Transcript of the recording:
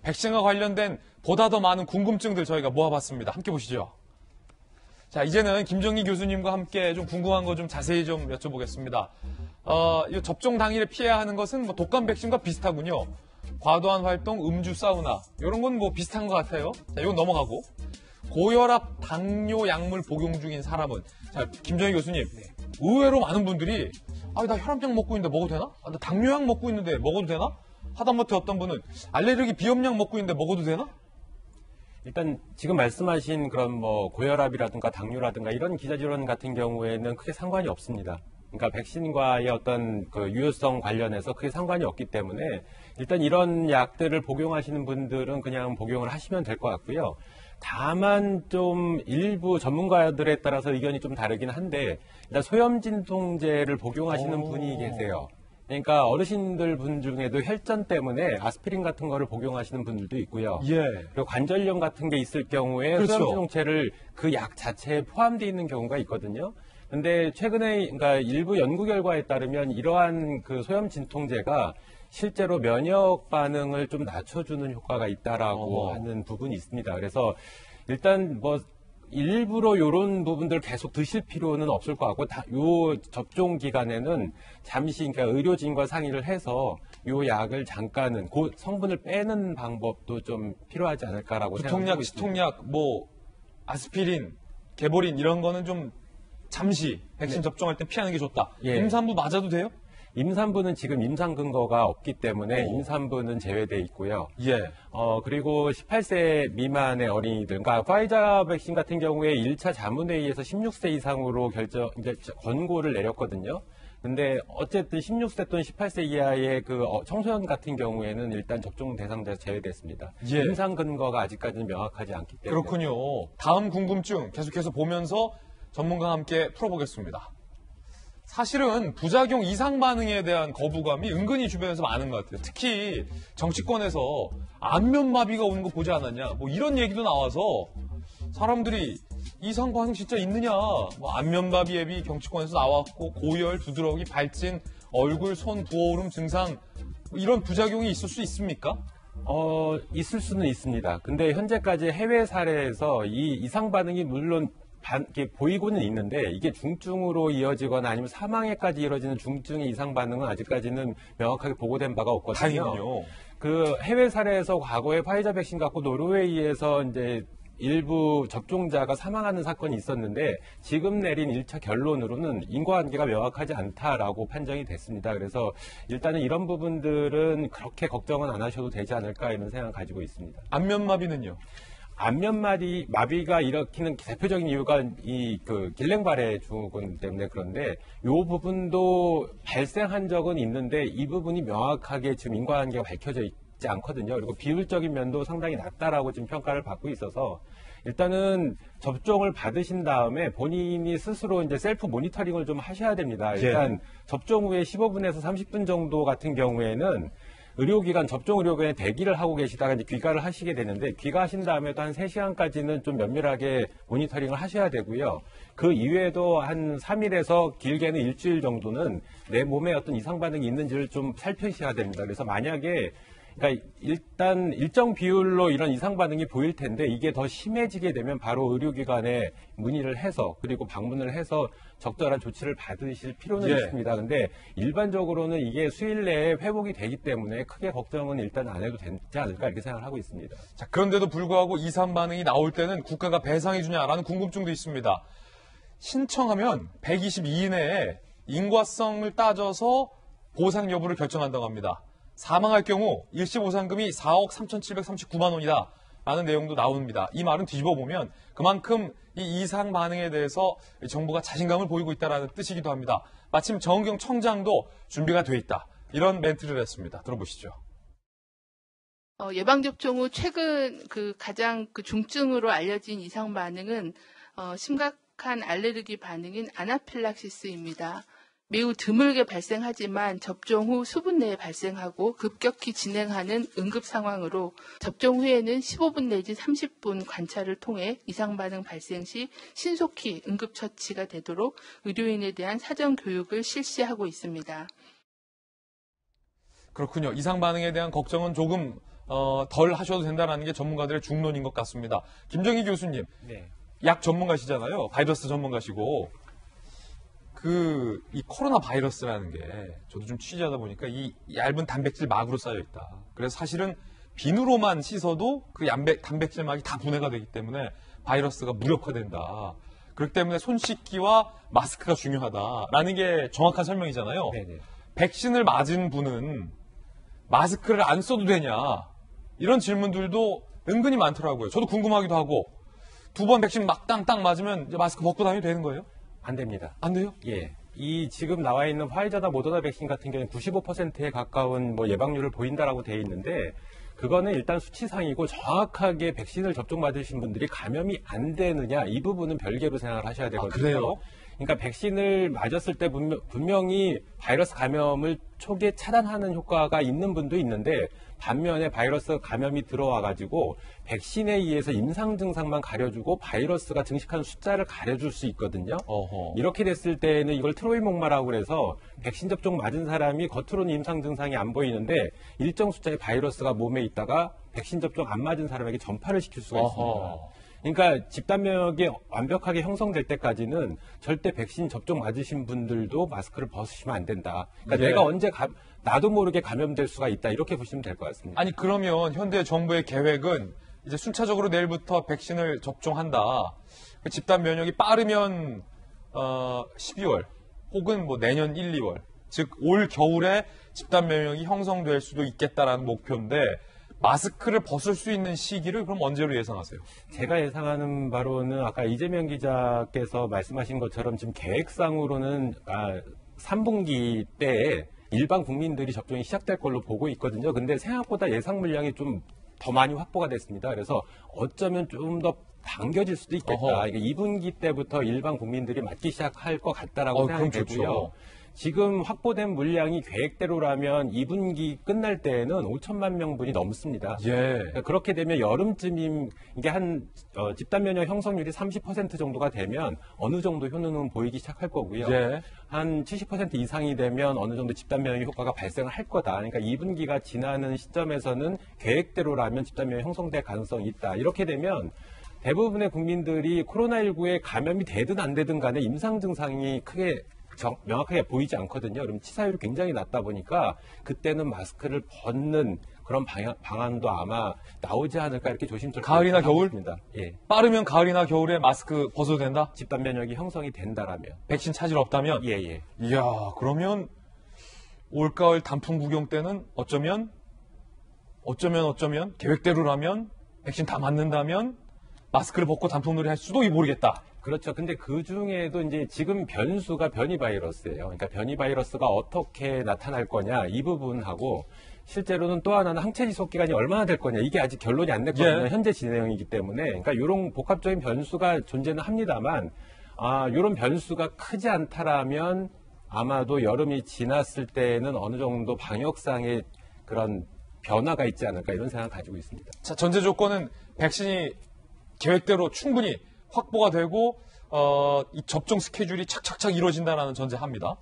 백신과 관련된 보다 더 많은 궁금증들 저희가 모아봤습니다. 함께 보시죠. 자, 이제는 김정희 교수님과 함께 좀 궁금한 거 좀 자세히 좀 여쭤보겠습니다. 이 접종 당일에 피해야 하는 것은 뭐 독감 백신과 비슷하군요. 과도한 활동, 음주, 사우나 이런 건 뭐 비슷한 것 같아요. 자, 이건 넘어가고 고혈압, 당뇨 약물 복용 중인 사람은 자, 김정희 교수님 의외로 많은 분들이 나 혈압약 먹고 있는데 먹어도 되나? 나 당뇨약 먹고 있는데 먹어도 되나? 하다못해 어떤 분은 알레르기 비염약 먹고 있는데 먹어도 되나? 일단 지금 말씀하신 그런 뭐 고혈압이라든가 당뇨라든가 이런 기저질환 같은 경우에는 크게 상관이 없습니다. 그러니까 백신과의 어떤 그 유효성 관련해서 크게 상관이 없기 때문에 일단 이런 약들을 복용하시는 분들은 그냥 복용을 하시면 될 것 같고요. 다만 좀 일부 전문가들에 따라서 의견이 좀 다르긴 한데 일단 소염진통제를 복용하시는 분이 계세요. 그러니까 어르신들 분 중에도 혈전 때문에 아스피린 같은 거를 복용하시는 분들도 있고요. 예. 그리고 관절염 같은 게 있을 경우에 그렇죠. 소염진통제를 그 약 자체에 포함되어 있는 경우가 있거든요. 근데 최근에 그러니까 일부 연구 결과에 따르면 이러한 그 소염진통제가 실제로 면역 반응을 좀 낮춰주는 효과가 있다라고 하는 부분이 있습니다. 그래서 일단 뭐 일부러 이런 부분들 계속 드실 필요는 없을 것 같고, 요 접종 기간에는 잠시 그러니까 의료진과 상의를 해서 요 약을 잠깐은 그 성분을 빼는 방법도 좀 필요하지 않을까라고 생각합니다. 두통약, 시통약, 뭐 아스피린, 개보린 이런 거는 좀 잠시 백신 접종할 때 피하는 게 좋다. 예. 임산부 맞아도 돼요? 임산부는 지금 임상 근거가 없기 때문에 임산부는 제외돼 있고요. 예. 그리고 18세 미만의 어린이들, 그러니까 화이자 백신 같은 경우에 1차 자문회의에서 16세 이상으로 이제 권고를 내렸거든요. 근데 어쨌든 16세 또는 18세 이하의 그 청소년 같은 경우에는 일단 접종 대상자에서 제외됐습니다. 예. 임상 근거가 아직까지는 명확하지 않기 때문에. 그렇군요. 다음 궁금증 계속해서 보면서 전문가와 함께 풀어보겠습니다. 사실은 부작용 이상 반응에 대한 거부감이 은근히 주변에서 많은 것 같아요. 특히 정치권에서 안면마비가 오는 거 보지 않았냐, 뭐 이런 얘기도 나와서 사람들이 이상 반응 진짜 있느냐, 뭐 안면마비 앱이 정치권에서 나왔고 고열, 두드러기, 발진, 얼굴, 손, 부어오름 증상 뭐 이런 부작용이 있을 수 있습니까? 있을 수는 있습니다. 근데 현재까지 해외 사례에서 이 이상 반응이 물론 이렇게 보이고는 있는데 이게 중증으로 이어지거나 아니면 사망에까지 이어지는 중증의 이상 반응은 아직까지는 명확하게 보고된 바가 없거든요. 다행이군요. 그 해외 사례에서 과거에 화이자 백신 갖고 노르웨이에서 이제 일부 접종자가 사망하는 사건이 있었는데 지금 내린 1차 결론으로는 인과관계가 명확하지 않다라고 판정이 됐습니다. 그래서 일단은 이런 부분들은 그렇게 걱정은 안 하셔도 되지 않을까 이런 생각을 가지고 있습니다. 안면마비는요? 마비가 일으키는 대표적인 이유가 이 그 길랭바레 증후군 때문에 그런데 이 부분도 발생한 적은 있는데 이 부분이 명확하게 지금 인과관계가 밝혀져 있지 않거든요. 그리고 비율적인 면도 상당히 낮다라고 지금 평가를 받고 있어서 일단은 접종을 받으신 다음에 본인이 스스로 이제 셀프 모니터링을 좀 하셔야 됩니다. 일단 접종 후에 15분에서 30분 정도 같은 경우에는 접종 의료기관에 대기를 하고 계시다가 이제 귀가를 하시게 되는데 귀가하신 다음에도 한 3시간까지는 좀 면밀하게 모니터링을 하셔야 되고요. 그 이외에도 한 3일에서 길게는 일주일 정도는 내 몸에 어떤 이상 반응이 있는지를 좀 살피셔야 됩니다. 그래서 만약에 그러니까 일단 일정 비율로 이런 이상 반응이 보일 텐데 이게 더 심해지게 되면 바로 의료기관에 문의를 해서 그리고 방문을 해서 적절한 조치를 받으실 필요는 있습니다. 근데 일반적으로는 이게 수일 내에 회복이 되기 때문에 크게 걱정은 일단 안 해도 되지 않을까 이렇게 생각을 하고 있습니다. 자, 그런데도 불구하고 이상 반응이 나올 때는 국가가 배상해 주냐라는 궁금증도 있습니다. 신청하면 120일 이내에 인과성을 따져서 보상 여부를 결정한다고 합니다. 사망할 경우 일시 보상금이 4억 3,739만 원이다 라는 내용도 나옵니다. 이 말은 뒤집어 보면 그만큼 이 이상 반응에 대해서 정부가 자신감을 보이고 있다는 뜻이기도 합니다. 마침 정은경 청장도 준비가 돼 있다. 이런 멘트를 했습니다. 들어보시죠. 예방접종 후 최근 가장 중증으로 알려진 이상 반응은 심각한 알레르기 반응인 아나필락시스입니다. 매우 드물게 발생하지만 접종 후 수분 내에 발생하고 급격히 진행하는 응급 상황으로 접종 후에는 15분 내지 30분 관찰을 통해 이상 반응 발생 시 신속히 응급처치가 되도록 의료인에 대한 사전 교육을 실시하고 있습니다. 그렇군요. 이상 반응에 대한 걱정은 조금 덜 하셔도 된다는 게 전문가들의 중론인 것 같습니다. 김정희 교수님, 네. 약 전문가시잖아요. 바이러스 전문가시고. 이 코로나 바이러스라는 게 저도 좀 취재하다 보니까 이 얇은 단백질 막으로 쌓여 있다. 그래서 사실은 비누로만 씻어도 그 단백질 막이 다 분해가 되기 때문에 바이러스가 무력화된다. 그렇기 때문에 손 씻기와 마스크가 중요하다라는 게 정확한 설명이잖아요. 네네. 백신을 맞은 분은 마스크를 안 써도 되냐? 이런 질문들도 은근히 많더라고요. 저도 궁금하기도 하고 2번 백신 막 땅땅 맞으면 이제 마스크 벗고 다녀도 되는 거예요? 안 됩니다. 안 돼요? 예. 이 지금 나와 있는 화이자나 모더나 백신 같은 경우는 95%에 가까운 예방률을 보인다라고 돼 있는데 그거는 일단 수치상이고 정확하게 백신을 접종 맞으신 분들이 감염이 안 되느냐 이 부분은 별개로 생각을 하셔야 되거든요. 그래요? 그러니까 백신을 맞았을 때 분명히 바이러스 감염을 초기에 차단하는 효과가 있는 분도 있는데 반면에 바이러스 감염이 들어와가지고 백신에 의해서 임상 증상만 가려주고 바이러스가 증식하는 숫자를 가려줄 수 있거든요. 어허. 이렇게 됐을 때는 이걸 트로이목마라고 그래서 백신 접종 맞은 사람이 겉으로는 임상 증상이 안 보이는데 일정 숫자의 바이러스가 몸에 있다가 백신 접종 안 맞은 사람에게 전파를 시킬 수가 있습니다. 어허. 그러니까 집단 면역이 완벽하게 형성될 때까지는 절대 백신 접종 맞으신 분들도 마스크를 벗으시면 안 된다. 그러니까 예. 내가 언제 나도 모르게 감염될 수가 있다. 이렇게 보시면 될 것 같습니다. 아니 그러면 현대 정부의 계획은 이제 순차적으로 내일부터 백신을 접종한다. 그 집단 면역이 빠르면 12월 혹은 내년 1, 2월 즉 올 겨울에 집단 면역이 형성될 수도 있겠다라는 목표인데 마스크를 벗을 수 있는 시기를 그럼 언제로 예상하세요? 제가 예상하는 바로는 아까 이재명 기자께서 말씀하신 것처럼 지금 계획상으로는 3분기 때에 일반 국민들이 접종이 시작될 걸로 보고 있거든요. 근데 생각보다 예상 물량이 좀 더 많이 확보가 됐습니다. 그래서 어쩌면 좀 더 당겨질 수도 있겠다. 어허. 그러니까 2분기 때부터 일반 국민들이 맞기 시작할 것 같다라고 그럼 생각이 되고요. 좋죠. 지금 확보된 물량이 계획대로라면 2분기 끝날 때에는 5천만 명분이 넘습니다. 예. 그러니까 그렇게 되면 여름쯤임 이게 집단 면역 형성률이 30% 정도가 되면 어느 정도 효능은 보이기 시작할 거고요. 예. 한 70% 이상이 되면 어느 정도 집단 면역 효과가 발생을 할 거다. 그러니까 2분기가 지나는 시점에서는 계획대로라면 집단 면역 형성될 가능성이 있다. 이렇게 되면 대부분의 국민들이 코로나19에 감염이 되든 안 되든 간에 임상 증상이 크게 명확하게 보이지 않거든요. 그럼 치사율이 굉장히 낮다 보니까 그때는 마스크를 벗는 그런 방안도 아마 나오지 않을까 이렇게 조심스럽게 가을이나 겨울? 있습니다. 예. 빠르면 가을이나 겨울에 마스크 벗어도 된다? 집단 면역이 형성이 된다라면. 백신 차질 없다면? 예, 예. 이야, 그러면 올가을 단풍 구경 때는 어쩌면 계획대로라면 백신 다 맞는다면 마스크를 벗고 단풍놀이 할 수도 모르겠다. 그렇죠. 근데 그 중에도 이제 지금 변수가 변이 바이러스예요. 그러니까 변이 바이러스가 어떻게 나타날 거냐 이 부분하고 실제로는 또 하나는 항체 지속 기간이 얼마나 될 거냐 이게 아직 결론이 안 냈거든요. 예. 현재 진행이기 때문에 그러니까 이런 복합적인 변수가 존재는 합니다만 이런 변수가 크지 않다라면 아마도 여름이 지났을 때는 어느 정도 방역상의 그런 변화가 있지 않을까 이런 생각을 가지고 있습니다. 자, 전제 조건은 백신이 계획대로 충분히 확보가 되고 이 접종 스케줄이 착착착 이루어진다는 전제합니다.